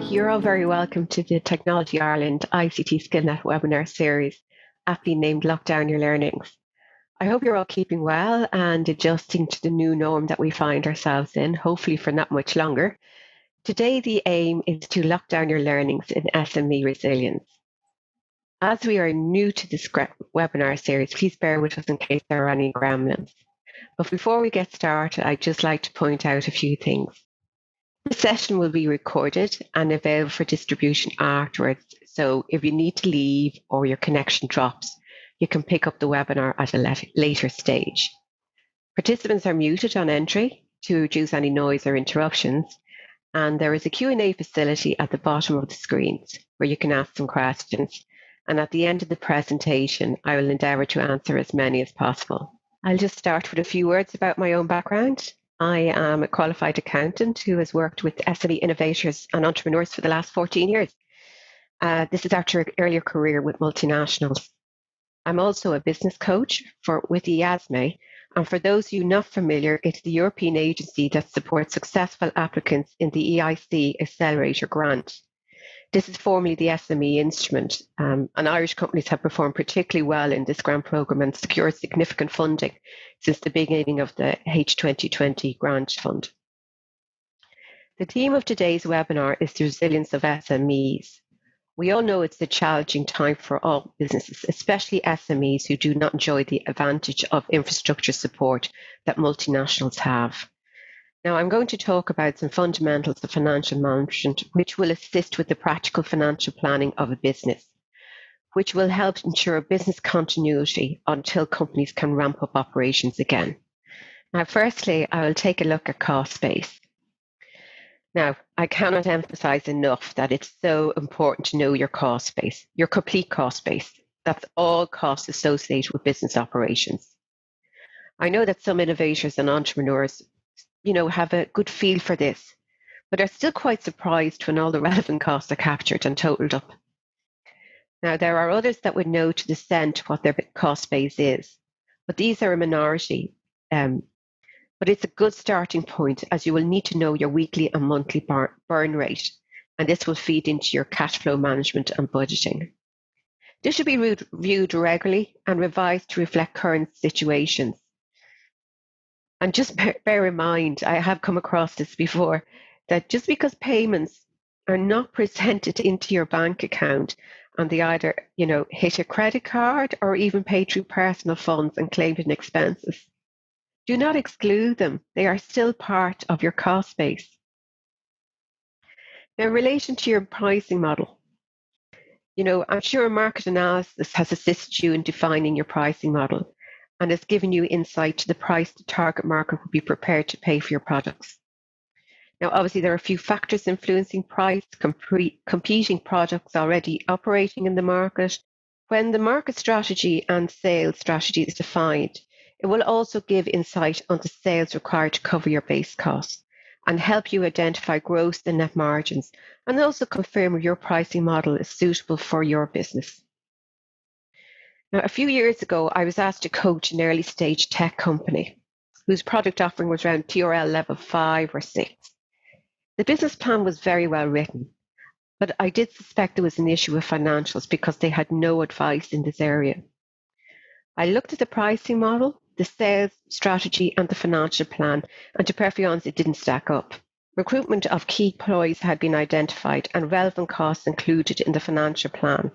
you're all very welcome to the Technology Ireland ICT Skillnet webinar series, aptly named Lockdown Your Learnings. I hope you're all keeping well and adjusting to the new norm that we find ourselves in, hopefully for not much longer. Today, the aim is to lock down your learnings in SME resilience. As we are new to this webinar series, please bear with us in case there are any gremlins. But before we get started, I'd just like to point out a few things. The session will be recorded and available for distribution afterwards. So if you need to leave or your connection drops, you can pick up the webinar at a later stage. Participants are muted on entry to reduce any noise or interruptions. And there is a Q&A facility at the bottom of the screens where you can ask some questions. And at the end of the presentation, I will endeavour to answer as many as possible. I'll just start with a few words about my own background. I am a qualified accountant who has worked with SME innovators and entrepreneurs for the last 14 years. This is after an earlier career with multinationals. I'm also a business coach with the EASME, and for those of you not familiar, it's the European agency that supports successful applicants in the EIC Accelerator Grant. This is formerly the SME instrument, and Irish companies have performed particularly well in this grant programme and secured significant funding since the beginning of the H2020 grant fund. The theme of today's webinar is the resilience of SMEs. We all know it's a challenging time for all businesses, especially SMEs who do not enjoy the advantage of infrastructure support that multinationals have. Now, I'm going to talk about some fundamentals of financial management, which will assist with the practical financial planning of a business, which will help ensure business continuity until companies can ramp up operations again. Now, firstly, I will take a look at cost base. Now, I cannot emphasize enough that it's so important to know your cost base, your complete cost base. That's all costs associated with business operations. I know that some innovators and entrepreneurs have a good feel for this, but are still quite surprised when all the relevant costs are captured and totaled up. Now, there are others that would know to the cent what their cost base is, but these are a minority. But it's a good starting point, as you will need to know your weekly and monthly burn rate, and this will feed into your cash flow management and budgeting. This should be reviewed regularly and revised to reflect current situations. And just bear in mind, I have come across this before, that just because payments are not presented into your bank account and they either, hit a credit card or even pay through personal funds and claimed in expenses, do not exclude them. They are still part of your cost base. Now, in relation to your pricing model, I'm sure market analysis has assisted you in defining your pricing model and has given you insight to the price the target market would be prepared to pay for your products. Now, obviously, there are a few factors influencing price, competing products already operating in the market. When the market strategy and sales strategy is defined, it will also give insight on the sales required to cover your base costs and help you identify gross and net margins, and also confirm your pricing model is suitable for your business. Now, a few years ago, I was asked to coach an early stage tech company whose product offering was around TRL level 5 or 6. The business plan was very well written, but I did suspect there was an issue with financials because they had no advice in this area. I looked at the pricing model, the sales strategy, and the financial plan, and to be perfectly honest, it didn't stack up. Recruitment of key employees had been identified and relevant costs included in the financial plan,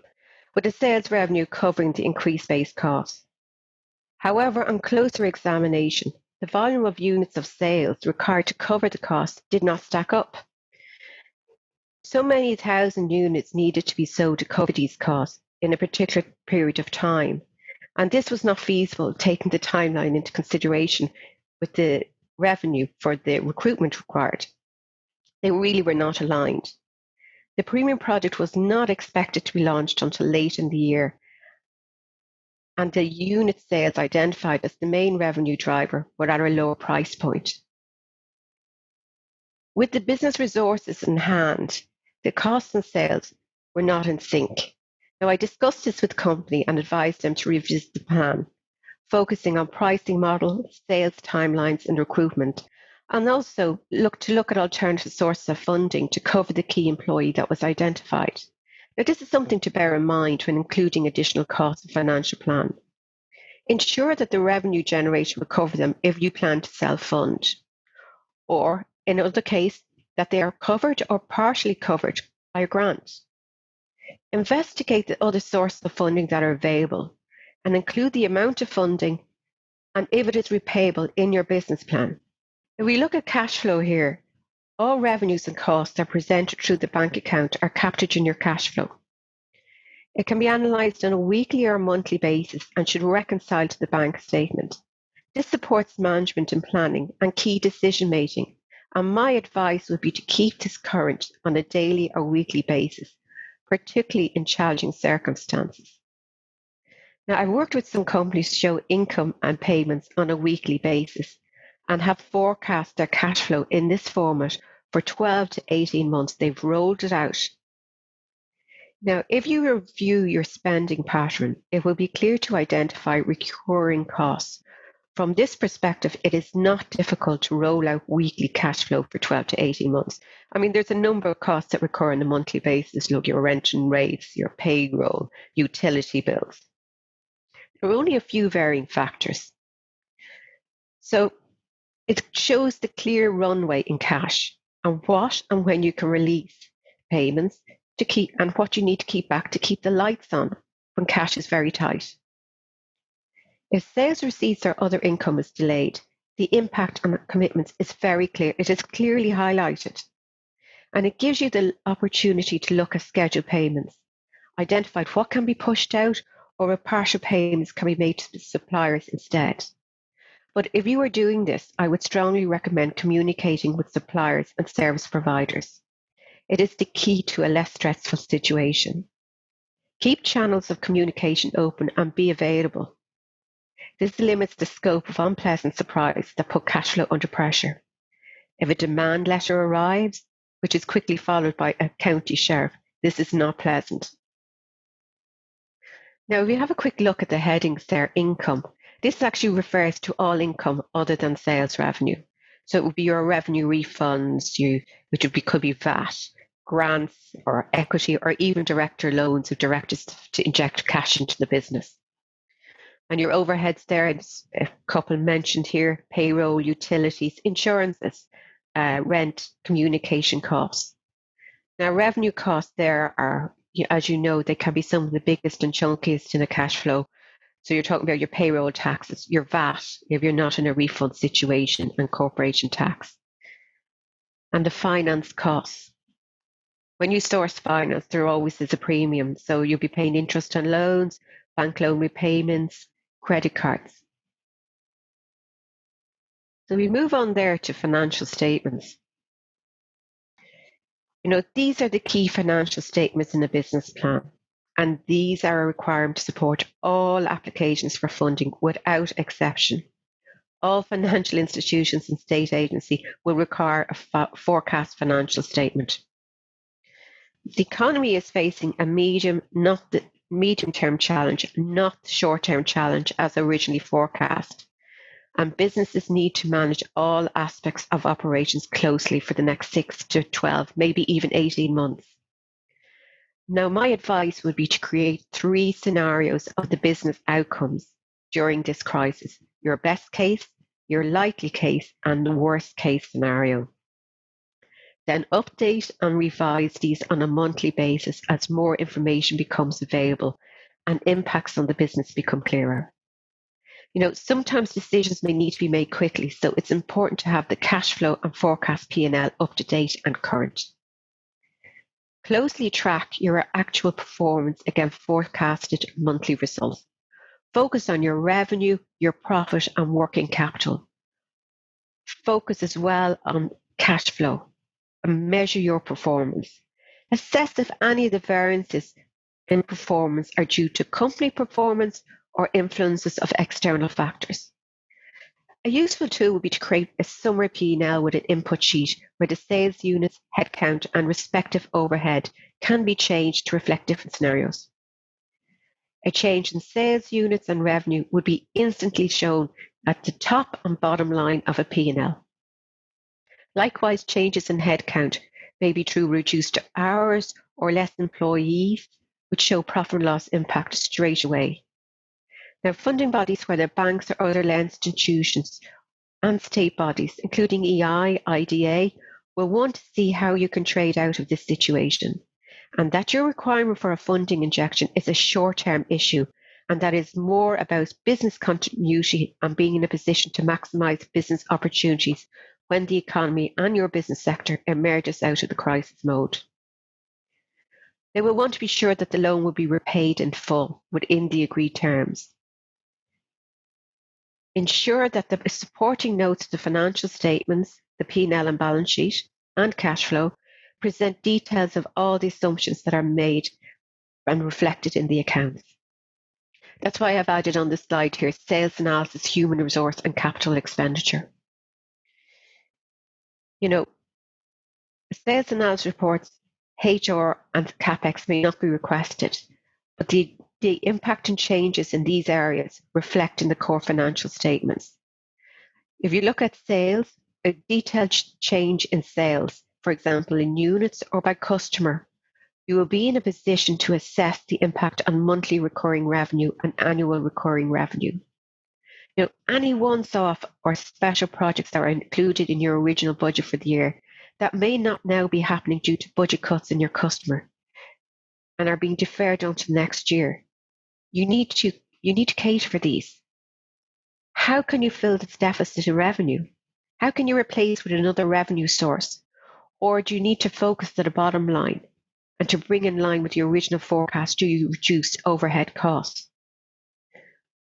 with the sales revenue covering the increased base costs. However, on closer examination, the volume of units of sales required to cover the costs did not stack up. So many thousand units needed to be sold to cover these costs in a particular period of time, and this was not feasible taking the timeline into consideration with the revenue for the recruitment required. They really were not aligned. The premium product was not expected to be launched until late in the year, and the unit sales identified as the main revenue driver were at a lower price point. With the business resources in hand, the costs and sales were not in sync. Now, I discussed this with the company and advised them to revisit the plan, focusing on pricing model, sales timelines, and recruitment, And also look at alternative sources of funding to cover the key employee that was identified. Now, this is something to bear in mind when including additional costs in financial plan. Ensure that the revenue generated will cover them if you plan to self-fund, or in other case, that they are covered or partially covered by a grant. Investigate the other sources of funding that are available and include the amount of funding and if it is repayable in your business plan. If we look at cash flow here, all revenues and costs that are presented through the bank account are captured in your cash flow. It can be analysed on a weekly or monthly basis and should reconcile to the bank statement. This supports management and planning and key decision making, and my advice would be to keep this current on a daily or weekly basis, particularly in challenging circumstances. Now, I've worked with some companies to show income and payments on a weekly basis and have forecast their cash flow in this format for 12 to 18 months. They've rolled it out. Now, if you review your spending pattern, it will be clear to identify recurring costs. From this perspective, it is not difficult to roll out weekly cash flow for 12 to 18 months. I mean, there's a number of costs that recur on a monthly basis. Look, your rent and rates, your payroll, utility bills. There are only a few varying factors. So it shows the clear runway in cash and what and when you can release payments to keep and what you need to keep back to keep the lights on when cash is very tight. If sales receipts or other income is delayed, the impact on commitments is very clear. It is clearly highlighted. And it gives you the opportunity to look at scheduled payments, identify what can be pushed out or if partial payments can be made to the suppliers instead. But if you are doing this, I would strongly recommend communicating with suppliers and service providers. It is the key to a less stressful situation. Keep channels of communication open and be available. This limits the scope of unpleasant surprises that put cash flow under pressure. If a demand letter arrives, which is quickly followed by a county sheriff, this is not pleasant. Now, if you have a quick look at the headings there, income, this actually refers to all income other than sales revenue. So it would be your revenue refunds, which could be VAT, grants or equity, or even director loans of directors to inject cash into the business. And your overheads there, a couple mentioned here, payroll, utilities, insurances, rent, communication costs. Now, revenue costs there are, as you know, they can be some of the biggest and chunkiest in a cash flow. So you're talking about your payroll taxes, your VAT, if you're not in a refund situation, and corporation tax. And the finance costs. When you source finance, there always is a premium. So you'll be paying interest on loans, bank loan repayments, credit cards. So we move on there to financial statements. These are the key financial statements in a business plan, and these are a requirement to support all applications for funding without exception. All financial institutions and state agency will require a forecast financial statement. The economy is facing a medium-term challenge, not the short-term challenge as originally forecast. And businesses need to manage all aspects of operations closely for the next 6 to 12, maybe even 18 months. Now, my advice would be to create 3 scenarios of the business outcomes during this crisis: your best case, your likely case, and the worst case scenario. Then update and revise these on a monthly basis as more information becomes available and impacts on the business become clearer. Sometimes decisions may need to be made quickly, so it's important to have the cash flow and forecast P&L up to date and current. Closely track your actual performance against forecasted monthly results. Focus on your revenue, your profit, and working capital. Focus as well on cash flow and measure your performance. Assess if any of the variances in performance are due to company performance or influences of external factors. A useful tool would be to create a summary P&L with an input sheet where the sales units, headcount, and respective overhead can be changed to reflect different scenarios. A change in sales units and revenue would be instantly shown at the top and bottom line of a P&L. Likewise, changes in headcount may be through reduced hours or less employees, which show profit and loss impact straight away. Now, funding bodies, whether banks or other lending institutions, and state bodies, including EI, IDA, will want to see how you can trade out of this situation, and that your requirement for a funding injection is a short-term issue, and that is more about business continuity and being in a position to maximise business opportunities when the economy and your business sector emerges out of the crisis mode. They will want to be sure that the loan will be repaid in full within the agreed terms. Ensure that the supporting notes to the financial statements, the P&L and balance sheet, and cash flow present details of all the assumptions that are made and reflected in the accounts. That's why I've added on this slide here sales analysis, human resource, and capital expenditure. You know, sales analysis reports, HR, and CapEx may not be requested, but the impact and changes in these areas reflect in the core financial statements. If you look at sales, a detailed change in sales, for example, in units or by customer, you will be in a position to assess the impact on monthly recurring revenue and annual recurring revenue. Now, any once-off or special projects that are included in your original budget for the year that may not now be happening due to budget cuts in your customer and are being deferred until next year, you need to cater for these. How can you fill this deficit in revenue? How can you replace with another revenue source? Or do you need to focus at the bottom line? And to bring in line with your original forecast, do you reduce overhead costs?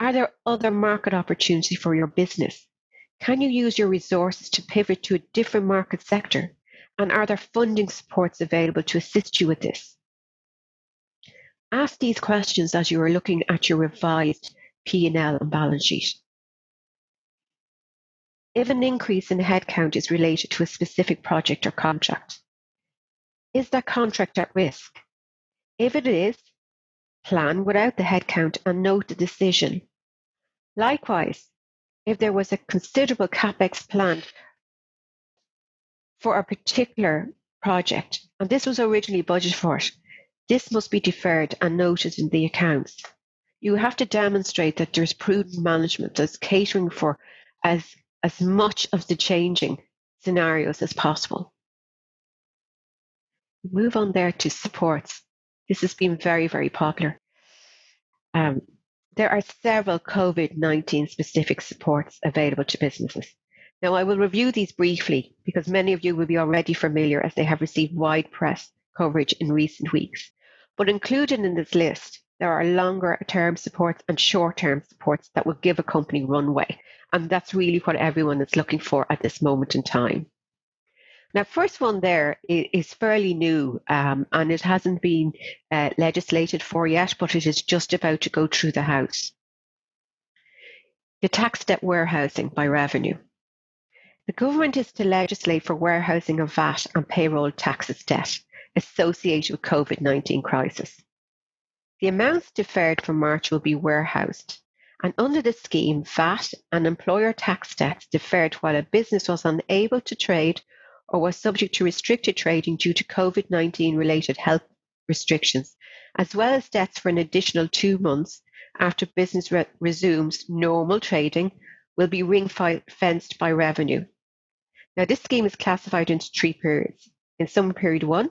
Are there other market opportunities for your business? Can you use your resources to pivot to a different market sector? And are there funding supports available to assist you with this? Ask these questions as you are looking at your revised P&L and balance sheet. If an increase in headcount is related to a specific project or contract, is that contract at risk? If it is, plan without the headcount and note the decision. Likewise, if there was a considerable CapEx planned for a particular project, and this was originally budgeted for it, this must be deferred and noted in the accounts. You have to demonstrate that there's prudent management that's catering for as much of the changing scenarios as possible. Move on there to supports. This has been very, very popular. There are several COVID-19 specific supports available to businesses. Now, I will review these briefly because many of you will be already familiar as they have received wide press coverage in recent weeks. But included in this list, there are longer term supports and short term supports that will give a company runway. And that's really what everyone is looking for at this moment in time. Now, first one there is fairly new and it hasn't been legislated for yet, but it is just about to go through the House. The tax debt warehousing by revenue. The government is to legislate for warehousing of VAT and payroll taxes debt associated with COVID-19 crisis. The amounts deferred from March will be warehoused, and under the scheme, VAT and employer tax debts deferred while a business was unable to trade or was subject to restricted trading due to COVID-19 related health restrictions, as well as debts for an additional 2 months after business resumes normal trading, will be ring-fenced by revenue. Now, this scheme is classified into 3 periods. In summer period 1,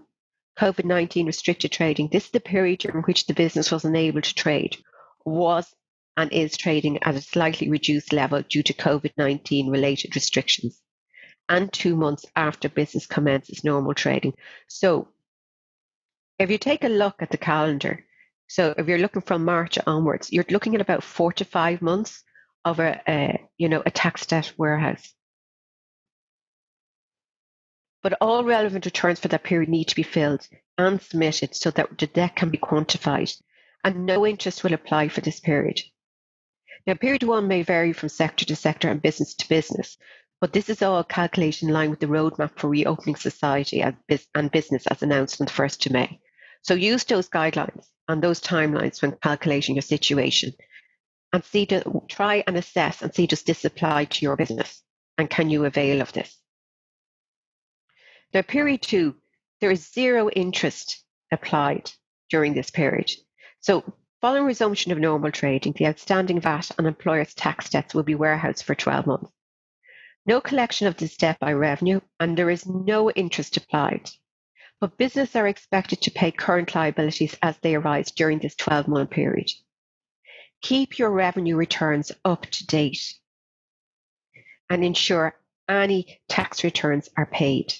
COVID-19 restricted trading. This is the period during which the business was unable to trade, was and is trading at a slightly reduced level due to COVID-19 related restrictions, and 2 months after business commences normal trading. So if you take a look at the calendar, so if you're looking from March onwards, you're looking at about 4 to 5 months of a tax debt warehouse. But all relevant returns for that period need to be filled and submitted so that the debt can be quantified, and no interest will apply for this period. Now, period 1 may vary from sector to sector and business to business, but this is all calculated in line with the roadmap for reopening society and business as announced on the 1st of May. So use those guidelines and those timelines when calculating your situation and try and assess and see, does this apply to your business and can you avail of this? Now, period 2, there is zero interest applied during this period. So, following resumption of normal trading, the outstanding VAT on employers' tax debts will be warehoused for 12 months. No collection of this debt by revenue, and there is no interest applied. But businesses are expected to pay current liabilities as they arise during this 12-month period. Keep your revenue returns up to date and ensure any tax returns are paid.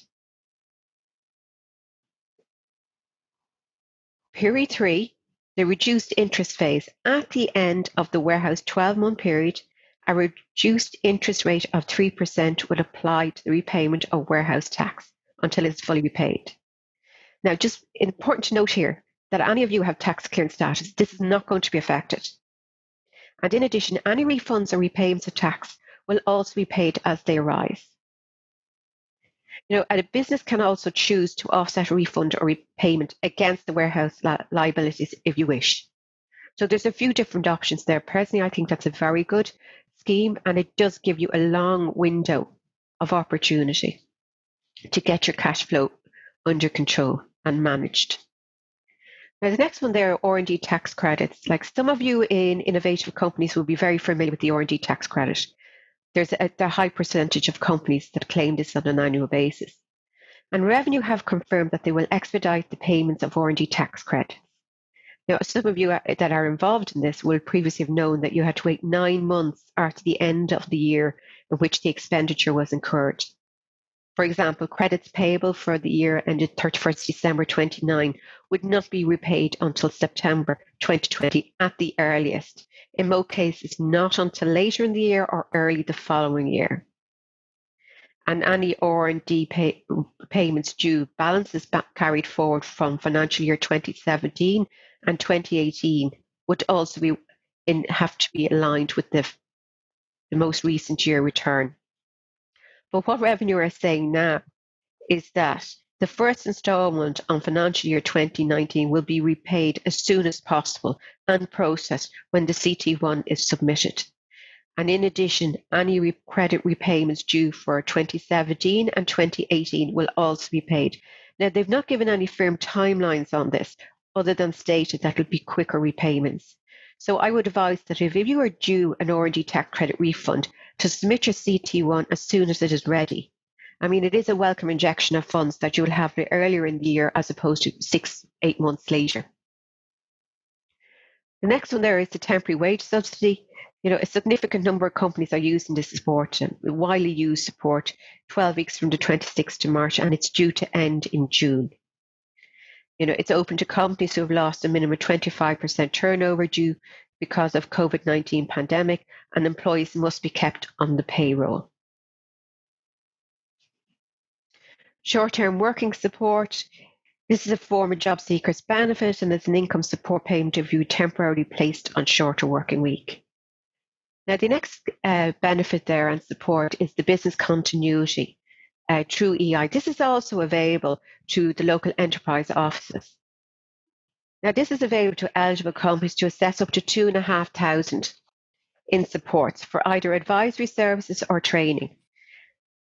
Period 3, the reduced interest phase. At the end of the warehouse 12-month period, a reduced interest rate of 3% will apply to the repayment of warehouse tax until it's fully repaid. Now, just important to note here that any of you have tax clearance status, this is not going to be affected. And in addition, any refunds or repayments of tax will also be paid as they arise. A business can also choose to offset a refund or repayment against the warehouse liabilities if you wish. So there's a few different options there. Personally, I think that's a very good scheme, and it does give you a long window of opportunity to get your cash flow under control and managed. Now, the next one there are Oranjee Tax Credits. Like some of you in innovative companies will be very familiar with the Oranjee Tax Credit. There's a high percentage of companies that claim this on an annual basis. And Revenue have confirmed that they will expedite the payments of Oranjee Tax Credits. Now, some of you that are involved in this will previously have known that you had to wait 9 months after the end of the year in which the expenditure was incurred. For example, credits payable for the year ended 31st December 29 would not be repaid until September 2020 at the earliest. In most cases, not until later in the year or early the following year. And any R&D payments due, balances carried forward from financial year 2017 and 2018 would also have to be aligned with the most recent year return. But what Revenue are saying now is that the first instalment on financial year 2019 will be repaid as soon as possible and processed when the CT1 is submitted. And in addition, any credit repayments due for 2017 and 2018 will also be paid. Now, they've not given any firm timelines on this, other than stated that it will be quicker repayments. So I would advise that if you are due an Oranjee tax credit refund, to submit your CT1 as soon as it is ready. I mean, it is a welcome injection of funds that you will have earlier in the year as opposed to 6-8 months later. The next one there is the temporary wage subsidy. A significant number of companies are using this support, widely used support, 12 weeks from the 26th of March, and it's due to end in June. It's open to companies who have lost a minimum of 25% turnover due because of COVID-19 pandemic, and employees must be kept on the payroll. Short-term working support. This is a form of job seekers benefit, and it's an income support payment if you temporarily placed on shorter working week. Now, the next benefit there and support is the business continuity through EI. This is also available to the local enterprise offices. Now, this is available to eligible companies to assess up to 2,500 in supports for either advisory services or training.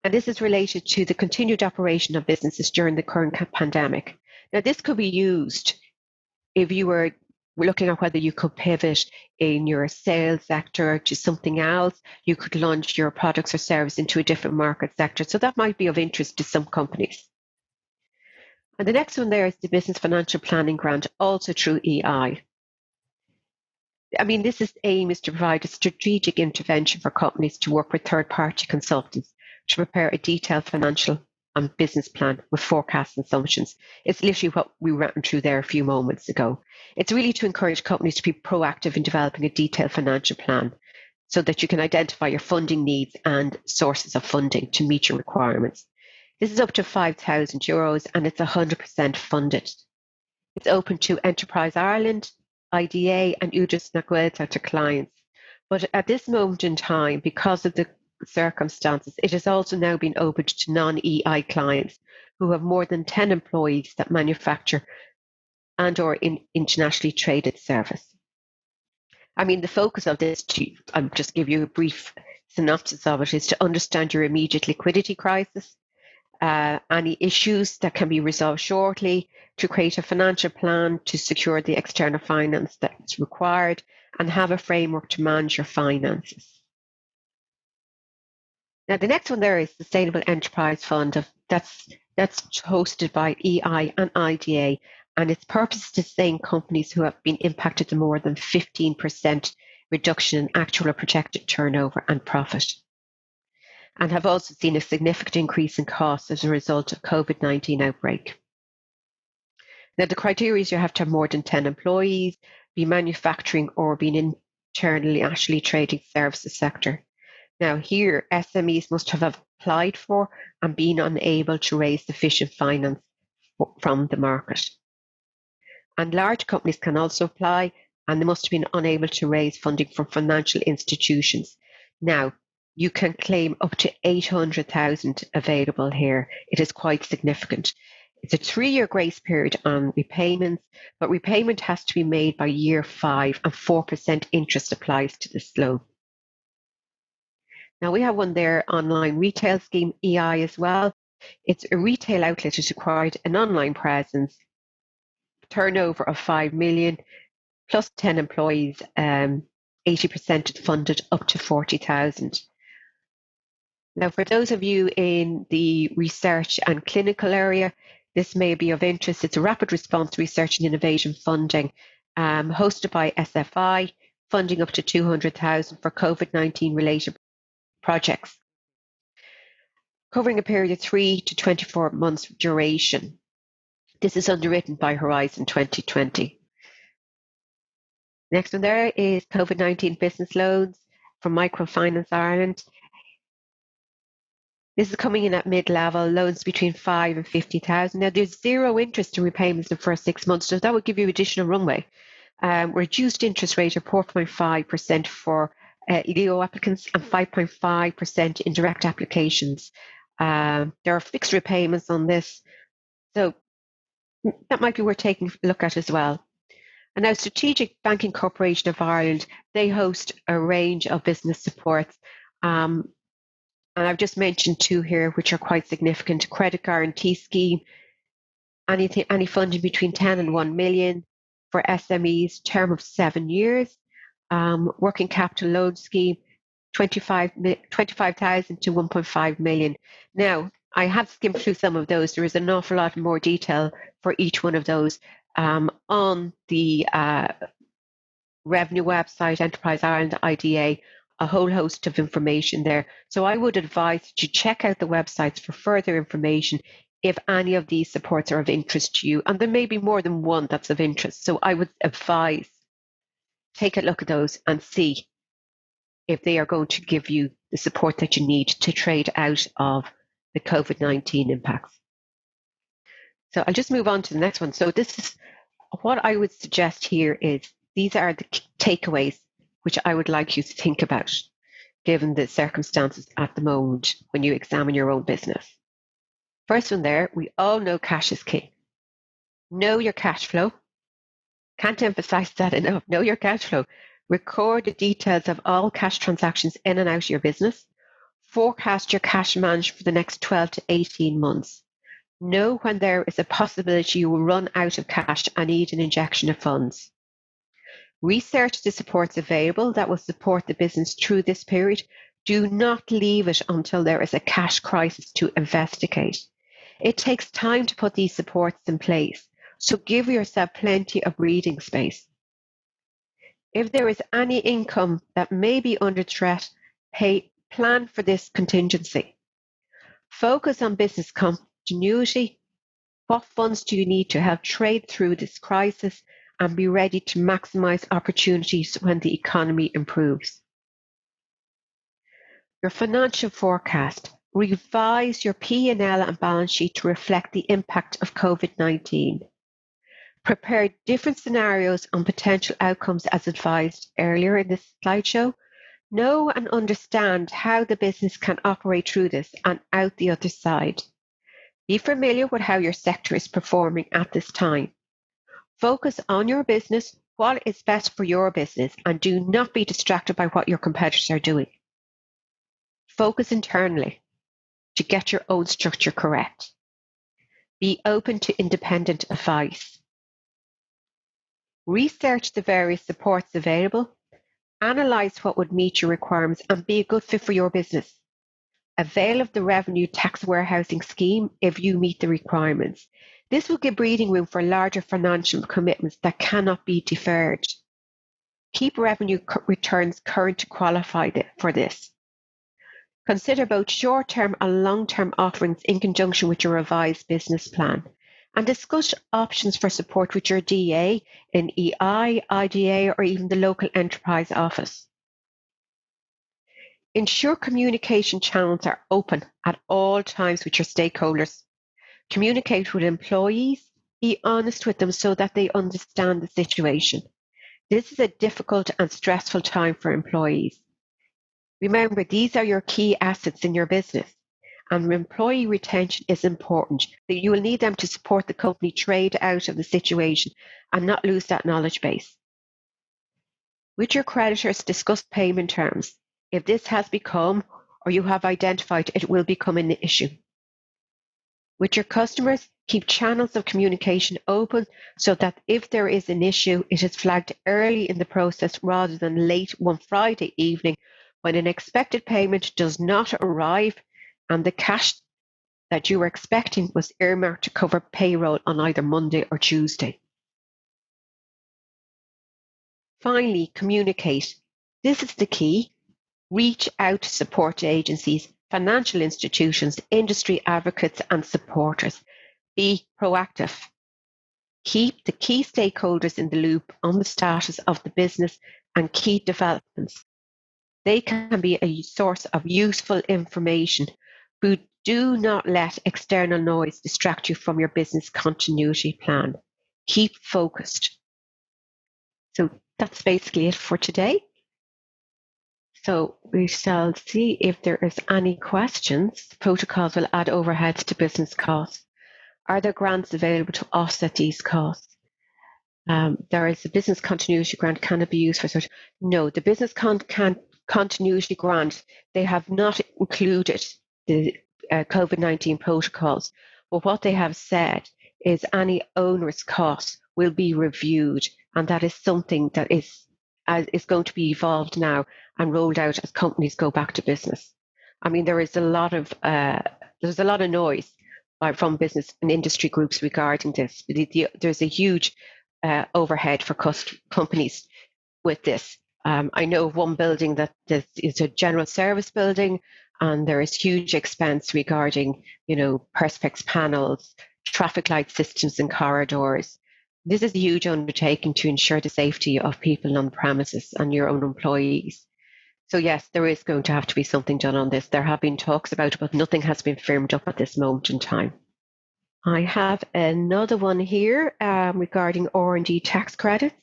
And this is related to the continued operation of businesses during the current pandemic. Now, this could be used if you were looking at whether you could pivot in your sales sector to something else. You could launch your products or service into a different market sector. So that might be of interest to some companies. And the next one there is the Business Financial Planning Grant, also through EI. I mean, this aim is to provide a strategic intervention for companies to work with third-party consultants to prepare a detailed financial and business plan with forecasts and assumptions. It's literally what we ran through there a few moments ago. It's really to encourage companies to be proactive in developing a detailed financial plan so that you can identify your funding needs and sources of funding to meet your requirements. This is up to €5,000 and it's 100% funded. It's open to Enterprise Ireland, IDA and Udris Naguelta to clients. But at this moment in time, because of the circumstances, it has also now been opened to non-EI clients who have more than 10 employees that manufacture and or in internationally traded service. I mean, the focus of this, I'll just give you a brief synopsis of it, is to understand your immediate liquidity crisis, any issues that can be resolved shortly, to create a financial plan to secure the external finance that is required, and have a framework to manage your finances. Now, the next one there is Sustainable Enterprise Fund. That's hosted by EI and IDA, and its purpose is to sustain companies who have been impacted to more than 15% reduction in actual or projected turnover and profit, and have also seen a significant increase in costs as a result of COVID-19 outbreak. Now, the criteria is you have to have more than 10 employees, be manufacturing or be an internationally trading services sector. Now, here, SMEs must have applied for and been unable to raise sufficient finance from the market. And large companies can also apply, and they must have been unable to raise funding from financial institutions. Now, you can claim up to 800,000 available here. It is quite significant. It's a 3-year grace period on repayments, but repayment has to be made by year 5 and 4% interest applies to this loan. Now we have one there, online retail scheme, EI as well. It's a retail outlet that required an online presence, turnover of 5 million, plus 10 employees, 80% funded up to 40,000. Now, for those of you in the research and clinical area, this may be of interest. It's a rapid response research and innovation funding hosted by SFI, funding up to 200,000 for COVID-19 related projects, covering a period of 3 to 24 months duration. This is underwritten by Horizon 2020. Next one there is COVID-19 business loans from Microfinance Ireland. This is coming in at mid-level, loans between 5 and 50,000. Now, there's zero interest in repayments in the first 6 months, so that would give you additional runway. Reduced interest rate of 4.5% for LEO applicants and 5.5% in direct applications. There are fixed repayments on this, so that might be worth taking a look at as well. And now, Strategic Banking Corporation of Ireland, they host a range of business supports. And I've just mentioned 2 here, which are quite significant. Credit guarantee scheme, any funding between 10 and 1 million for SMEs, term of 7 years. Working capital loan scheme, 25,000 to 1.5 million. Now, I have skimmed through some of those. There is an awful lot more detail for each one of those on the revenue website, Enterprise Ireland IDA, a whole host of information there. So I would advise that you check out the websites for further information if any of these supports are of interest to you. And there may be more than one that's of interest. So I would advise, take a look at those and see if they are going to give you the support that you need to trade out of the COVID-19 impacts. So I'll just move on to the next one. So this is what I would suggest here is these are the takeaways which I would like you to think about, given the circumstances at the moment when you examine your own business. First one there, we all know cash is king. Know your cash flow. Can't emphasize that enough. Know your cash flow. Record the details of all cash transactions in and out of your business. Forecast your cash management for the next 12 to 18 months. Know when there is a possibility you will run out of cash and need an injection of funds. Research the supports available that will support the business through this period. Do not leave it until there is a cash crisis to investigate. It takes time to put these supports in place, so give yourself plenty of breathing space. If there is any income that may be under threat, plan for this contingency. Focus on business continuity. What funds do you need to help trade through this crisis and be ready to maximize opportunities when the economy improves? Your financial forecast. Revise your P&L and balance sheet to reflect the impact of COVID-19. Prepare different scenarios on potential outcomes as advised earlier in this slideshow. Know and understand how the business can operate through this and out the other side. Be familiar with how your sector is performing at this time. Focus on your business, what is best for your business, and do not be distracted by what your competitors are doing. Focus internally. to get your own structure correct. Be open to independent advice. Research the various supports available. Analyze what would meet your requirements and be a good fit for your business. Avail of the revenue tax warehousing scheme if you meet the requirements. This will give breathing room for larger financial commitments that cannot be deferred. Keep revenue returns current to qualify for this. Consider both short-term and long-term offerings in conjunction with your revised business plan, and discuss options for support with your DA in EI, IDA, or even the local enterprise office. Ensure communication channels are open at all times with your stakeholders. Communicate with employees, be honest with them so that they understand the situation. This is a difficult and stressful time for employees. Remember, these are your key assets in your business, and employee retention is important. You will need them to support the company trade out of the situation and not lose that knowledge base. With your creditors, discuss payment terms. If this has become, or you have identified, it will become an issue. With your customers, keep channels of communication open so that if there is an issue, it is flagged early in the process rather than late one Friday evening when an expected payment does not arrive and the cash that you were expecting was earmarked to cover payroll on either Monday or Tuesday. Finally, communicate. This is the key. Reach out to support agencies, financial institutions, industry advocates, and supporters. Be proactive. Keep the key stakeholders in the loop on the status of the business and key developments. They can be a source of useful information, but do not let external noise distract you from your business continuity plan. Keep focused. So that's basically it for today. So we shall see if there is any questions. Protocols will add overheads to business costs. Are there grants available to offset these costs? There is a business continuity grant. Can it be used for such? No, the business continuity grant, they have not included the COVID-19 protocols. But what they have said is any onerous costs will be reviewed, and that is something that is going to be evolved now and rolled out as companies go back to business. I mean, there's a lot of noise from business and industry groups regarding this. There's a huge overhead for companies with this. I know of one building that is a general service building, and there is huge expense regarding, perspex panels, traffic light systems in corridors. This is a huge undertaking to ensure the safety of people on premises and your own employees. So yes, there is going to have to be something done on this. There have been talks about it, but nothing has been firmed up at this moment in time. I have another one here regarding Oranjee Tax Credits.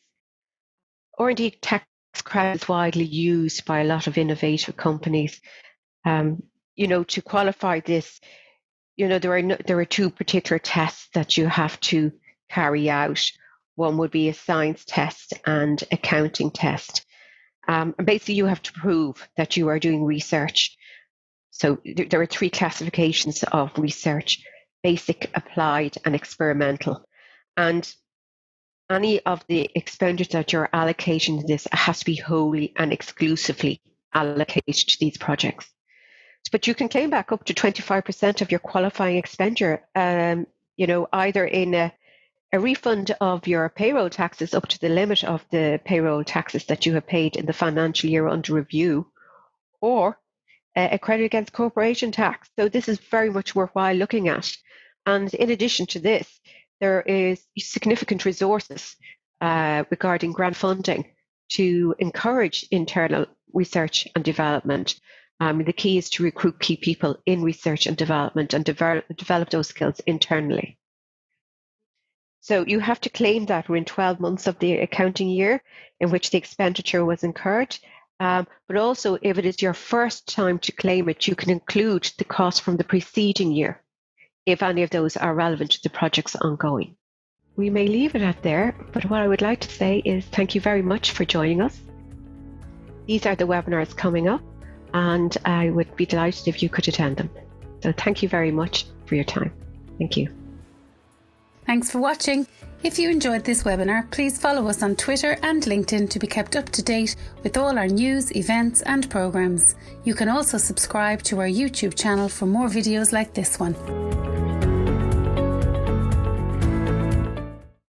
Oranjee Tax Credits is widely used by a lot of innovative companies. To qualify this, there are two particular tests that you have to carry out. One would be a science test and accounting test. And basically, you have to prove that you are doing research. So there are three classifications of research: basic, applied, and experimental. And any of the expenditures that you're allocating to this has to be wholly and exclusively allocated to these projects. But you can claim back up to 25% of your qualifying expenditure, either in a refund of your payroll taxes up to the limit of the payroll taxes that you have paid in the financial year under review, or a credit against corporation tax. So this is very much worthwhile looking at. And in addition to this, there is significant resources regarding grant funding to encourage internal research and development. The key is to recruit key people in research and development and develop those skills internally. So you have to claim that within 12 months of the accounting year in which the expenditure was incurred. But also, if it is your first time to claim it, you can include the cost from the preceding year, if any of those are relevant to the projects ongoing. We may leave it at there, but what I would like to say is thank you very much for joining us. These are the webinars coming up, and I would be delighted if you could attend them. So thank you very much for your time. Thank you. Thanks for watching. If you enjoyed this webinar, please follow us on Twitter and LinkedIn to be kept up to date with all our news, events and programmes. You can also subscribe to our YouTube channel for more videos like this one.